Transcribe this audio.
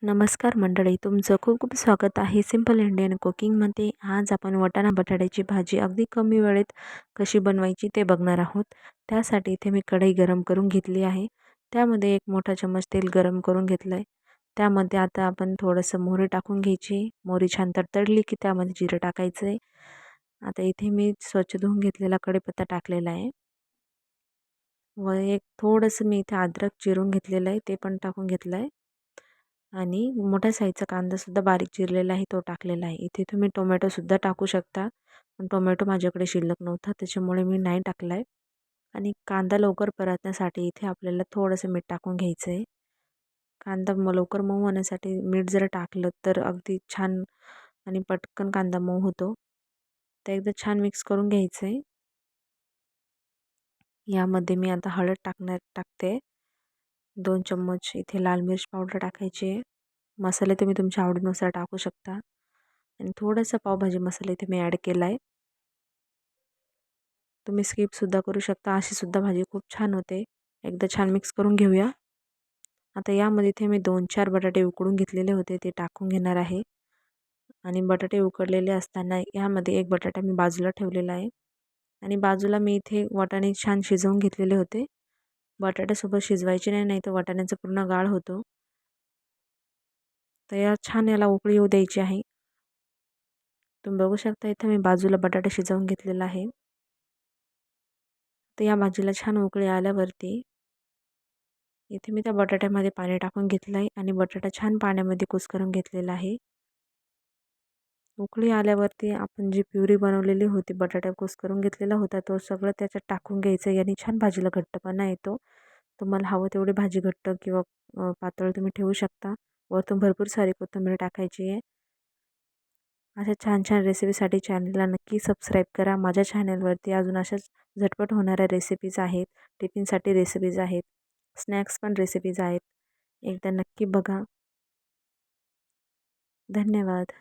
नमस्कार मंडळी, तुमचं खूप खूप स्वागत आहे सिंपल इंडियन कुकिंगमध्ये. आज आपण वाटाणा बटाट्याची भाजी अगदी कमी वेळेत कशी बनवायची ते बघणार आहोत. त्यासाठी इथे मी कढई गरम करून घेतली आहे. त्यामध्ये 1 मोठा चम्मच तेल गरम करून घेतलं आहे. त्यामध्ये आता आपण थोडंसं मोहरी टाकून घ्यायची. मोहरी छान तडतडली की त्यामध्ये जिरं टाकायचं आहे. आता इथे मी स्वच्छ धुवून घेतलेला कढीपत्ता टाकलेला आहे व एक थोडंसं मी इथे अद्रक चिरून घेतलेलं आहे, ते पण टाकून घेतलं आहे. आणि मोठ्या साईजचा कांदासुद्धा बारीक चिरलेला आहे, तो टाकलेला आहे. इथे तुम्ही टोमॅटोसुद्धा टाकू शकता, पण टोमॅटो माझ्याकडे शिल्लक नव्हता त्याच्यामुळे मी नाही टाकला आहे. आणि कांदा लवकर परतण्यासाठी इथे आपल्याला थोडंसं मीठ टाकून घ्यायचं आहे. कांदा लवकर मऊ होण्यासाठी मीठ जर टाकलं तर अगदी छान आणि पटकन कांदा मऊ होतो. तर एकदा छान मिक्स करून घ्यायचं आहे. यामध्ये मी आता हळद टाकते. 2 चम्मच इथे लाल मिर्च पावडर टाकायची आहे. मसाले तुम्ही तुमच्या आवडीनुसार टाकू शकता. आणि थोडासा पावभाजी मसाला इथे मी ॲड केला आहे. तुम्ही स्किपसुद्धा करू शकता, अशीसुद्धा भाजी खूप छान होते. एकदा छान मिक्स करून घेऊया. आता यामध्ये इथे मी 2-4 बटाटे उकडून घेतलेले होते, ते टाकून घेणार आहे. आणि बटाटे उकडलेले असताना यामध्ये 1 बटाटा मी बाजूला ठेवलेला आहे. आणि बाजूला मी इथे वाटाणे छान शिजवून घेतलेले होते. बटाट्यासोबत शिजवायचे नाही, नाही तर वाटाण्याचा पूर्ण गाळ होतो. तर याला उकळी येऊ द्यायची आहे. तुम्ही बघू शकता इथे मी बाजूला बटाटा शिजवून घेतलेला आहे. तर या भाजीला छान उकळी आल्यावरती इथे मी त्या बटाट्यामध्ये पाणी टाकून घेतलं आहे आणि बटाटा छान पाण्यामध्ये कुस्करून घेतलेला आहे. उकळी आल्यावरती आपण जी प्युरी बनवलेली होती, बटाटा कुस्करून घेतलेला होता, तो सगळं त्याच्यात टाकून घ्यायचं. याने छान भाजीला घट्टपणा येतो. तुम्हाला हवं तेवढी भाजी घट्ट किंवा पातळ तुम्ही ठेवू शकता. वरतून भरपूर सारी कोथिंबीर टाकायची आहे. अशा छान छान रेसिपीसाठी चॅनलला नक्की सबस्क्राईब करा. माझ्या चॅनलवरती अजून अशाच झटपट होणाऱ्या रेसिपीज आहेत. टिफिनसाठी रेसिपीज आहेत. स्नॅक्स पण रेसिपीज आहेत. एकदा नक्की बघा. धन्यवाद.